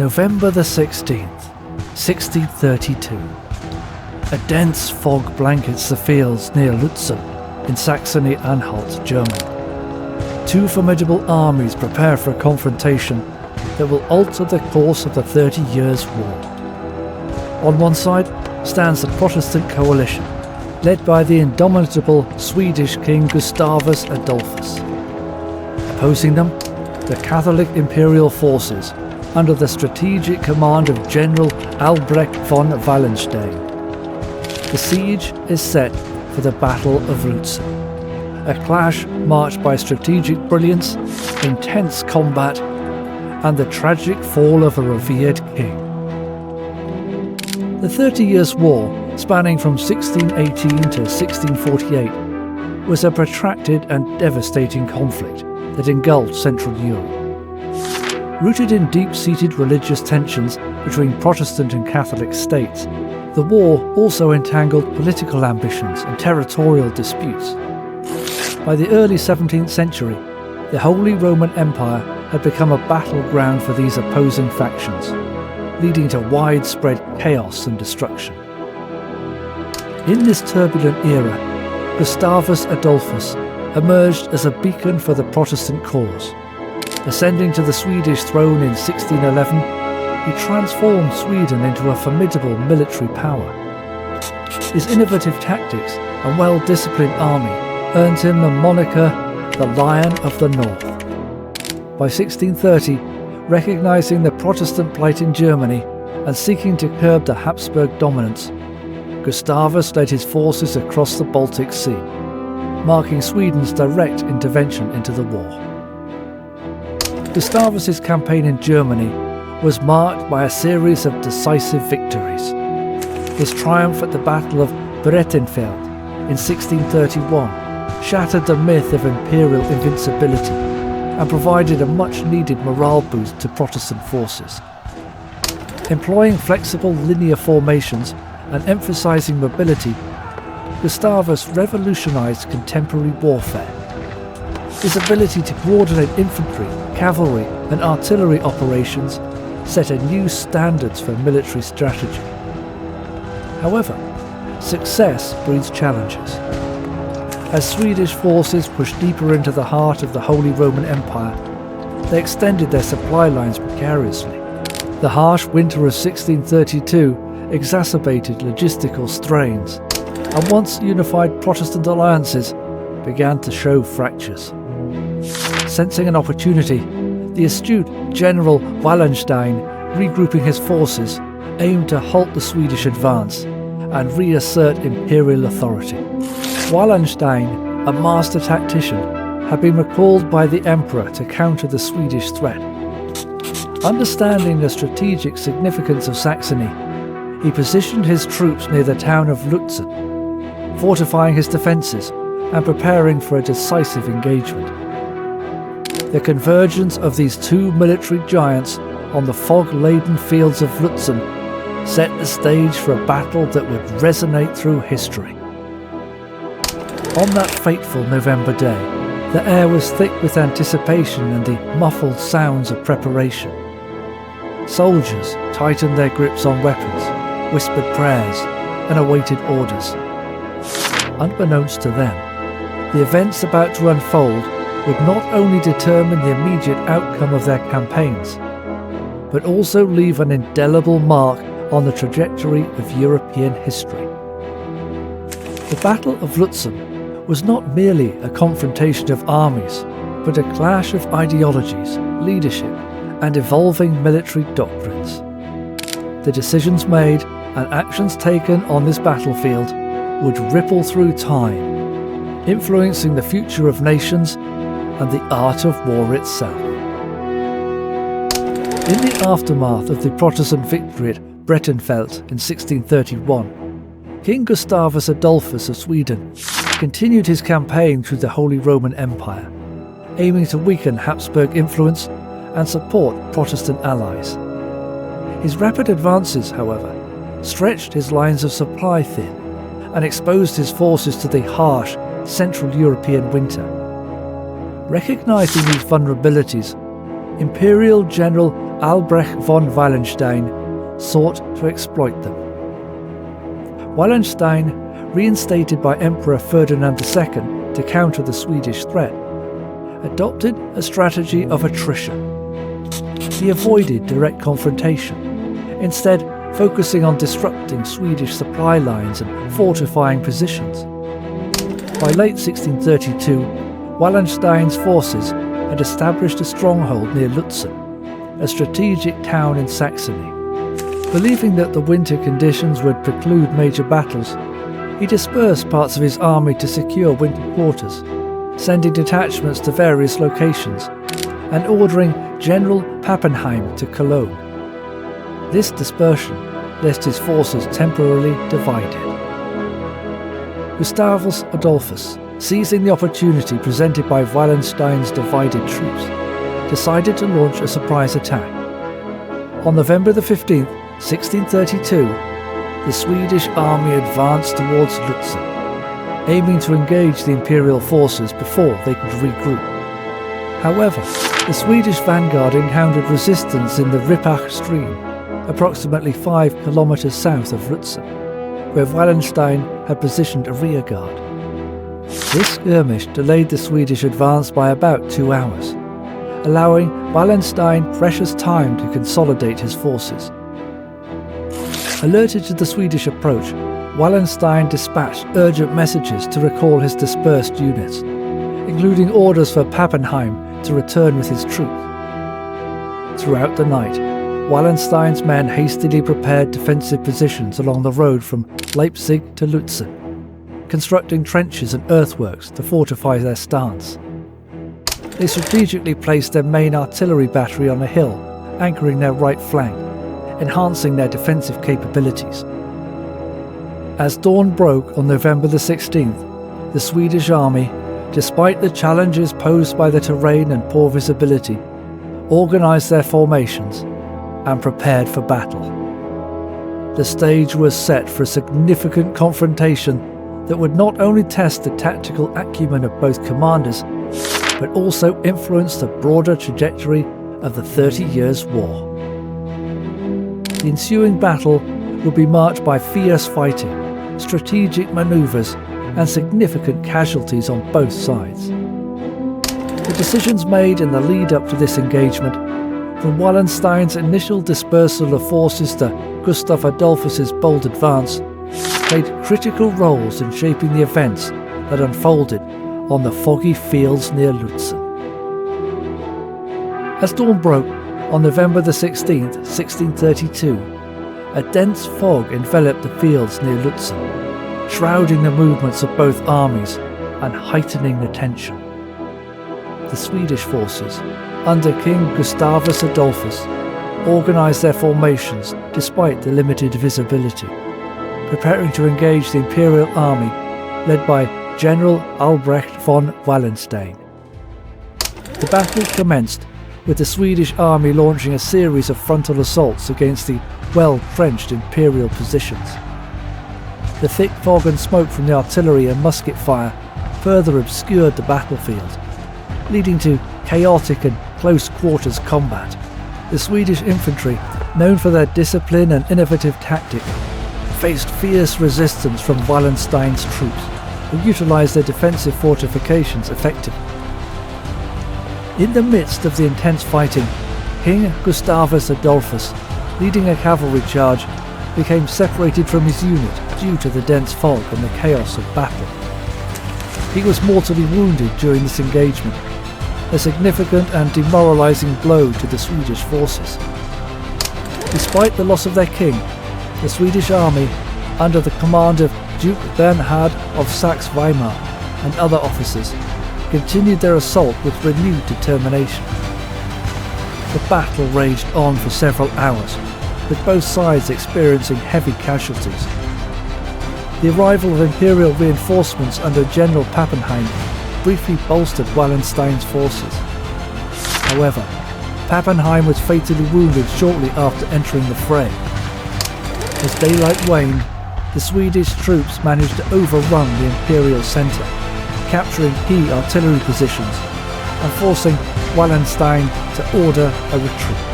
November the 16th, 1632. A dense fog blankets the fields near Lützen in Saxony-Anhalt, Germany. Two formidable armies prepare for a confrontation that will alter the course of the 30 Years' War. On one side stands the Protestant coalition, led by the indomitable Swedish King Gustavus Adolphus. Opposing them, the Catholic Imperial forces under the strategic command of General Albrecht von Wallenstein. The siege is set for the Battle of Lützen, a clash marked by strategic brilliance, intense combat, and the tragic fall of a revered king. The 30 Years' War, spanning from 1618 to 1648, was a protracted and devastating conflict that engulfed Central Europe. Rooted in deep-seated religious tensions between Protestant and Catholic states, the war also entangled political ambitions and territorial disputes. By the early 17th century, the Holy Roman Empire had become a battleground for these opposing factions, leading to widespread chaos and destruction. In this turbulent era, Gustavus Adolphus emerged as a beacon for the Protestant cause. Ascending to the Swedish throne in 1611, he transformed Sweden into a formidable military power. His innovative tactics and well-disciplined army earned him the moniker the Lion of the North. By 1630, recognizing the Protestant plight in Germany and seeking to curb the Habsburg dominance, Gustavus led his forces across the Baltic Sea, marking Sweden's direct intervention into the war. Gustavus's campaign in Germany was marked by a series of decisive victories. His triumph at the Battle of Breitenfeld in 1631 shattered the myth of imperial invincibility and provided a much-needed morale boost to Protestant forces. Employing flexible linear formations and emphasizing mobility, Gustavus revolutionized contemporary warfare. His ability to coordinate infantry, cavalry, and artillery operations set a new standards for military strategy. However, success breeds challenges. As Swedish forces pushed deeper into the heart of the Holy Roman Empire, they extended their supply lines precariously. The harsh winter of 1632 exacerbated logistical strains, and once unified Protestant alliances began to show fractures. Sensing an opportunity, the astute General Wallenstein, regrouping his forces, aimed to halt the Swedish advance and reassert imperial authority. Wallenstein, a master tactician, had been recalled by the emperor to counter the Swedish threat. Understanding the strategic significance of Saxony, he positioned his troops near the town of Lützen, fortifying his defences and preparing for a decisive engagement. The convergence of these two military giants on the fog-laden fields of Lützen set the stage for a battle that would resonate through history. On that fateful November day, the air was thick with anticipation and the muffled sounds of preparation. Soldiers tightened their grips on weapons, whispered prayers, and awaited orders. Unbeknownst to them, the events about to unfold would not only determine the immediate outcome of their campaigns, but also leave an indelible mark on the trajectory of European history. The Battle of Lützen was not merely a confrontation of armies, but a clash of ideologies, leadership, and evolving military doctrines. The decisions made and actions taken on this battlefield would ripple through time, influencing the future of nations and the art of war itself. In the aftermath of the Protestant victory at Breitenfeld in 1631, King Gustavus Adolphus of Sweden continued his campaign through the Holy Roman Empire, aiming to weaken Habsburg influence and support Protestant allies. His rapid advances, however, stretched his lines of supply thin and exposed his forces to the harsh Central European winter. Recognizing these vulnerabilities, Imperial General Albrecht von Wallenstein sought to exploit them. Wallenstein, reinstated by Emperor Ferdinand II to counter the Swedish threat, adopted a strategy of attrition. He avoided direct confrontation, instead focusing on disrupting Swedish supply lines and fortifying positions. By late 1632, Wallenstein's forces had established a stronghold near Lützen, a strategic town in Saxony. Believing that the winter conditions would preclude major battles, he dispersed parts of his army to secure winter quarters, sending detachments to various locations, and ordering General Pappenheim to Cologne. This dispersion left his forces temporarily divided. Gustavus Adolphus, seizing the opportunity presented by Wallenstein's divided troops, decided to launch a surprise attack. On November 15, 1632, the Swedish army advanced towards Lützen, aiming to engage the Imperial forces before they could regroup. However, the Swedish vanguard encountered resistance in the Rippach stream, approximately 5 kilometers south of Lützen, where Wallenstein had positioned a rearguard. This skirmish delayed the Swedish advance by about 2 hours, allowing Wallenstein precious time to consolidate his forces. Alerted to the Swedish approach, Wallenstein dispatched urgent messages to recall his dispersed units, including orders for Pappenheim to return with his troops. Throughout the night, Wallenstein's men hastily prepared defensive positions along the road from Leipzig to Lützen, constructing trenches and earthworks to fortify their stance. They strategically placed their main artillery battery on a hill, anchoring their right flank, enhancing their defensive capabilities. As dawn broke on November the 16th, the Swedish army, despite the challenges posed by the terrain and poor visibility, organised their formations and prepared for battle. The stage was set for a significant confrontation that would not only test the tactical acumen of both commanders, but also influence the broader trajectory of the 30 Years' War. The ensuing battle would be marked by fierce fighting, strategic manoeuvres, and significant casualties on both sides. The decisions made in the lead-up to this engagement, from Wallenstein's initial dispersal of forces to Gustavus Adolphus's bold advance, played critical roles in shaping the events that unfolded on the foggy fields near Lützen. As dawn broke on November the 16th, 1632, a dense fog enveloped the fields near Lützen, shrouding the movements of both armies and heightening the tension. The Swedish forces, under King Gustavus Adolphus, organised their formations despite the limited visibility, preparing to engage the Imperial army led by General Albrecht von Wallenstein. The battle commenced with the Swedish army launching a series of frontal assaults against the well-trenched Imperial positions. The thick fog and smoke from the artillery and musket fire further obscured the battlefield, leading to chaotic and close-quarters combat. The Swedish infantry, known for their discipline and innovative tactic, faced fierce resistance from Wallenstein's troops, who utilised their defensive fortifications effectively. In the midst of the intense fighting, King Gustavus Adolphus, leading a cavalry charge, became separated from his unit due to the dense fog and the chaos of battle. He was mortally wounded during this engagement, a significant and demoralising blow to the Swedish forces. Despite the loss of their king, the Swedish army, under the command of Duke Bernhard of Saxe-Weimar and other officers, continued their assault with renewed determination. The battle raged on for several hours, with both sides experiencing heavy casualties. The arrival of Imperial reinforcements under General Pappenheim briefly bolstered Wallenstein's forces. However, Pappenheim was fatally wounded shortly after entering the fray. As daylight waned, the Swedish troops managed to overrun the Imperial centre, capturing key artillery positions and forcing Wallenstein to order a retreat.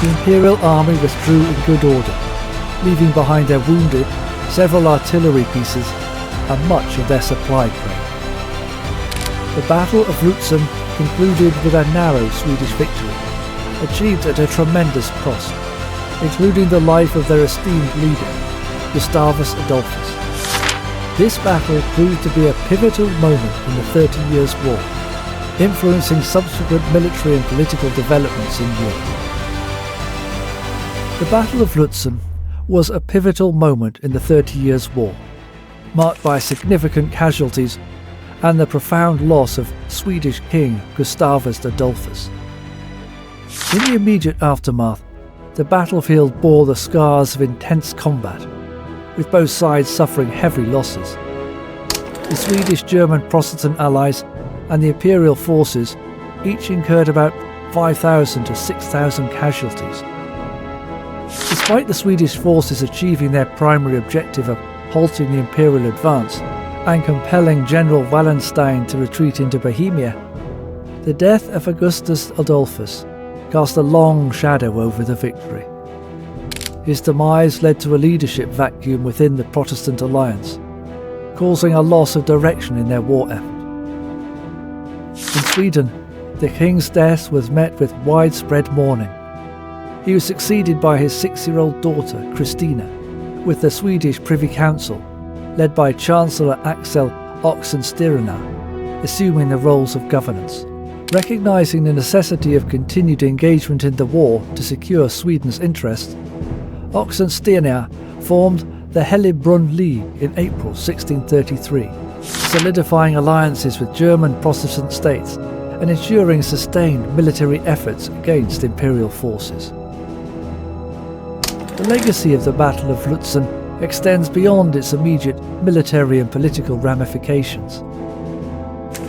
the Imperial army withdrew in good order, leaving behind their wounded, several artillery pieces, and much of their supply crate. The Battle of Lützen concluded with a narrow Swedish victory, achieved at a tremendous cost, including the life of their esteemed leader, Gustavus Adolphus. This battle proved to be a pivotal moment in the 30 Years' War, influencing subsequent military and political developments in Europe. The Battle of Lützen was a pivotal moment in the 30 Years' War, marked by significant casualties and the profound loss of Swedish King Gustavus Adolphus. In the immediate aftermath, the battlefield bore the scars of intense combat, with both sides suffering heavy losses. The Swedish, German, Protestant allies and the Imperial forces each incurred about 5,000 to 6,000 casualties. Despite the Swedish forces achieving their primary objective of halting the Imperial advance and compelling General Wallenstein to retreat into Bohemia, the death of Augustus Adolphus cast a long shadow over the victory. His demise led to a leadership vacuum within the Protestant alliance, causing a loss of direction in their war effort. In Sweden, the king's death was met with widespread mourning. He was succeeded by his 6-year-old daughter, Christina, with the Swedish Privy Council, led by Chancellor Axel Oxenstierna, assuming the roles of governance. Recognising the necessity of continued engagement in the war to secure Sweden's interests, Oxenstierna formed the Helligbrunn League in April 1633, solidifying alliances with German Protestant states and ensuring sustained military efforts against imperial forces. The legacy of the Battle of Lützen extends beyond its immediate military and political ramifications.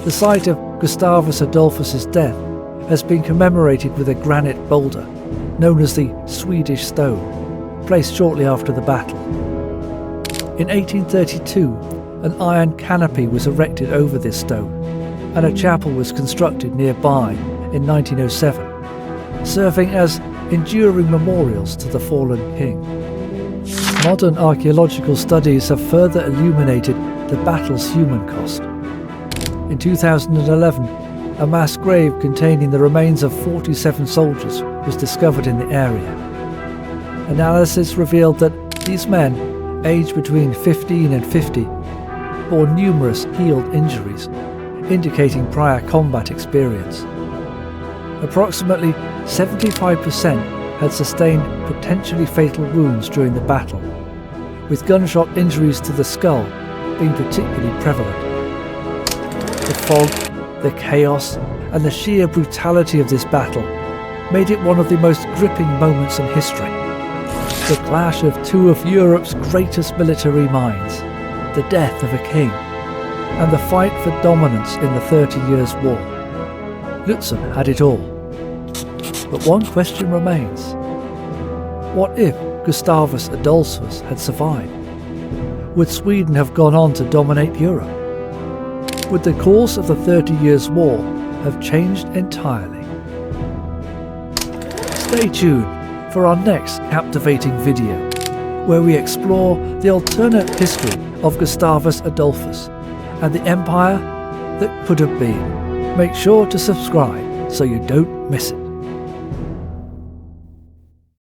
The site of Gustavus Adolphus's death has been commemorated with a granite boulder, known as the Swedish Stone, placed shortly after the battle. In 1832, an iron canopy was erected over this stone, and a chapel was constructed nearby in 1907, serving as enduring memorials to the fallen king. Modern archaeological studies have further illuminated the battle's human cost. In 2011, a mass grave containing the remains of 47 soldiers was discovered in the area. Analysis revealed that these men, aged between 15 and 50, bore numerous healed injuries, indicating prior combat experience. Approximately 75% had sustained potentially fatal wounds during the battle, with gunshot injuries to the skull being particularly prevalent. The fog, the chaos, and the sheer brutality of this battle made it one of the most gripping moments in history. The clash of two of Europe's greatest military minds, the death of a king, and the fight for dominance in the 30 Years' War. Lützen had it all. But one question remains. What if Gustavus Adolphus had survived? Would Sweden have gone on to dominate Europe? Would the course of the 30 Years' War have changed entirely? Stay tuned for our next captivating video, where we explore the alternate history of Gustavus Adolphus and the empire that could have been. Make sure to subscribe so you don't miss it.